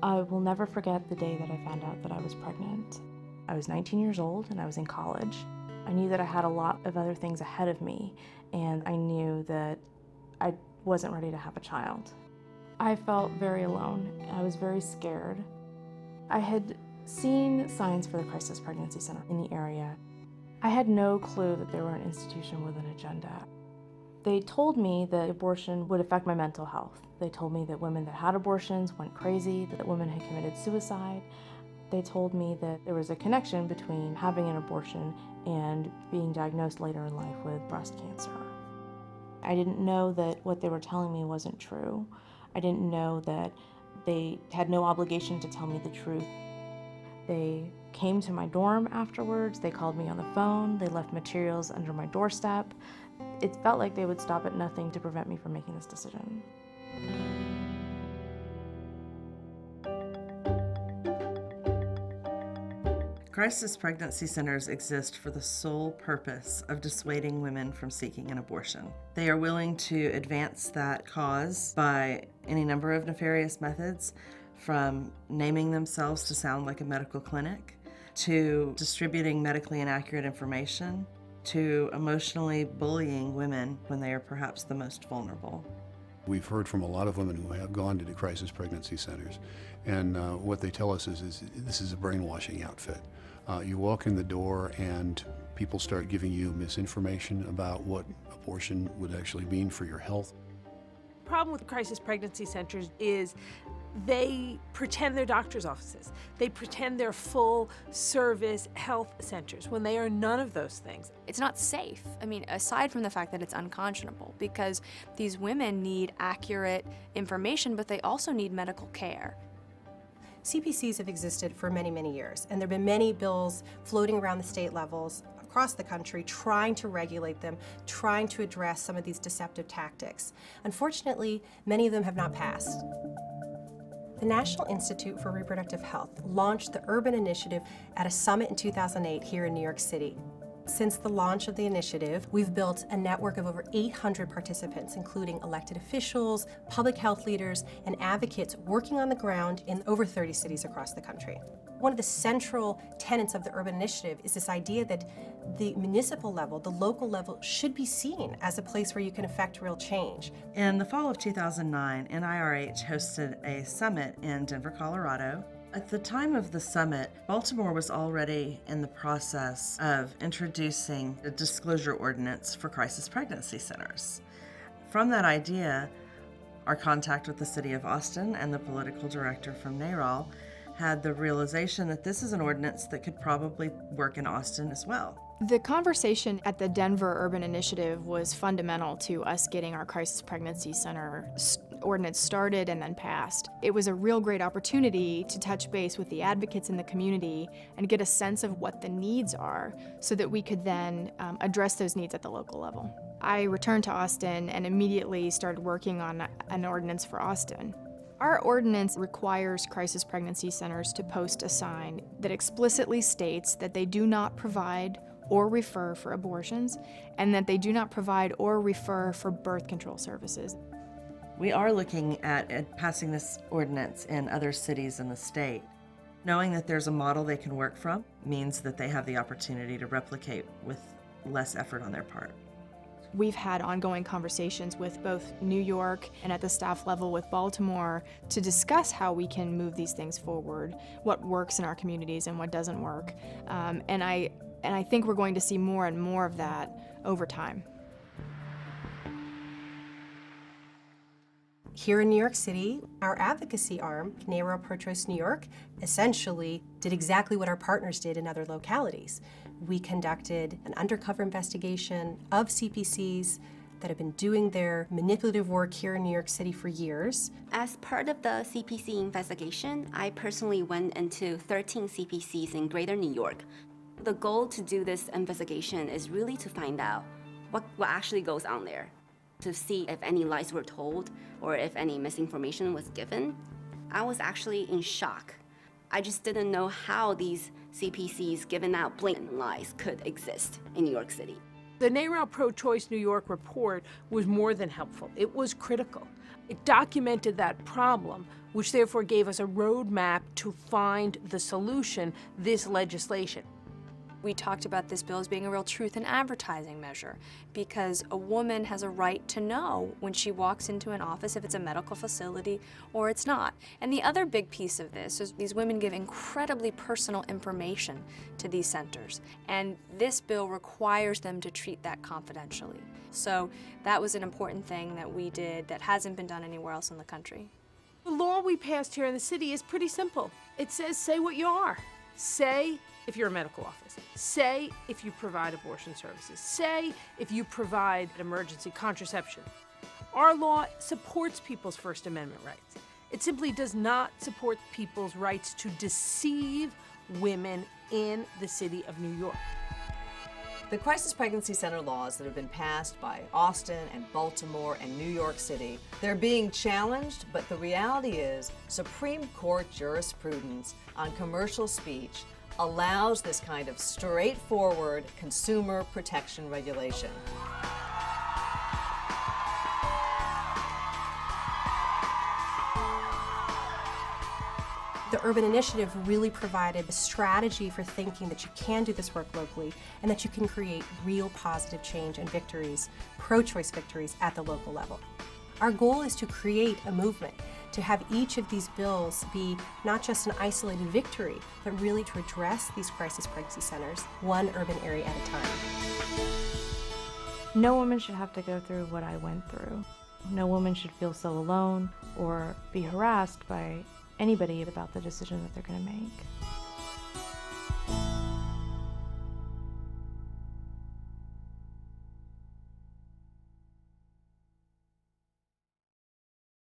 I will never forget the day that I found out that I was pregnant. I was 19 years old and I was in college. I knew that I had a lot of other things ahead of me, and I knew that I wasn't ready to have a child. I felt very alone. I was very scared. I had seen signs for the Crisis Pregnancy Center in the area. I had no clue that they were an institution with an agenda. They told me that abortion would affect my mental health. They told me that women that had abortions went crazy, that women had committed suicide. They told me that there was a connection between having an abortion and being diagnosed later in life with breast cancer. I didn't know that what they were telling me wasn't true. I didn't know that they had no obligation to tell me the truth. They came to my dorm afterwards, they called me on the phone, they left materials under my doorstep. It felt like they would stop at nothing to prevent me from making this decision. Crisis pregnancy centers exist for the sole purpose of dissuading women from seeking an abortion. They are willing to advance that cause by any number of nefarious methods, from naming themselves to sound like a medical clinic, to distributing medically inaccurate information, to emotionally bullying women when they are perhaps the most vulnerable. We've heard from a lot of women who have gone to the crisis pregnancy centers, and what they tell us is this is a brainwashing outfit. You walk in the door and people start giving you misinformation about what abortion would actually mean for your health. The problem with crisis pregnancy centers is they pretend they're doctor's offices. They pretend they're full service health centers when they are none of those things. It's not safe. I mean, aside from the fact that it's unconscionable, because these women need accurate information, but they also need medical care. CPCs have existed for many, many years, and there have been many bills floating around the state levels across the country trying to regulate them, trying to address some of these deceptive tactics. Unfortunately, many of them have not passed. The National Institute for Reproductive Health launched the Urban Initiative at a summit in 2008 here in New York City. Since the launch of the initiative, we've built a network of over 800 participants, including elected officials, public health leaders, and advocates working on the ground in over 30 cities across the country. One of the central tenets of the Urban Initiative is this idea that the municipal level, the local level, should be seen as a place where you can affect real change. In the fall of 2009, NIRH hosted a summit in Denver, Colorado. At the time of the summit, Baltimore was already in the process of introducing a disclosure ordinance for crisis pregnancy centers. From that idea, our contact with the city of Austin and the political director from NARAL had the realization that this is an ordinance that could probably work in Austin as well. The conversation at the Denver Urban Initiative was fundamental to us getting our Crisis Pregnancy Center ordinance started and then passed. It was a real great opportunity to touch base with the advocates in the community and get a sense of what the needs are so that we could then address those needs at the local level. I returned to Austin and immediately started working on an ordinance for Austin. Our ordinance requires crisis pregnancy centers to post a sign that explicitly states that they do not provide or refer for abortions, and that they do not provide or refer for birth control services. We are looking at passing this ordinance in other cities in the state. Knowing that there's a model they can work from means that they have the opportunity to replicate with less effort on their part. We've had ongoing conversations with both New York and at the staff level with Baltimore to discuss how we can move these things forward, what works in our communities and what doesn't work. And I think we're going to see more and more of that over time. Here in New York City, our advocacy arm, NARAL Pro-Choice New York, essentially did exactly what our partners did in other localities. We conducted an undercover investigation of CPCs that have been doing their manipulative work here in New York City for years. As part of the CPC investigation, I personally went into 13 CPCs in Greater New York. The goal to do this investigation is really to find out what actually goes on there, to see if any lies were told or if any misinformation was given. I was actually in shock. I just didn't know how these CPCs giving out blatant lies could exist in New York City. The NARAL Pro-Choice New York report was more than helpful. It was critical. It documented that problem, which therefore gave us a roadmap to find the solution, this legislation. We talked about this bill as being a real truth in advertising measure because a woman has a right to know when she walks into an office if it's a medical facility or it's not. And the other big piece of this is these women give incredibly personal information to these centers, and this bill requires them to treat that confidentially. So that was an important thing that we did that hasn't been done anywhere else in the country. The law we passed here in the city is pretty simple. It says, say what you are. Say if you're a medical office. Say if you provide abortion services. Say if you provide emergency contraception. Our law supports people's First Amendment rights. It simply does not support people's rights to deceive women in the city of New York. The crisis pregnancy center laws that have been passed by Austin and Baltimore and New York City, they're being challenged, but the reality is Supreme Court jurisprudence on commercial speech allows this kind of straightforward consumer protection regulation. The Urban Initiative really provided a strategy for thinking that you can do this work locally and that you can create real positive change and victories, pro-choice victories at the local level. Our goal is to create a movement, to have each of these bills be not just an isolated victory, but really to address these crisis pregnancy centers, one urban area at a time. No woman should have to go through what I went through. No woman should feel so alone or be harassed by anybody about the decision that they're going to make.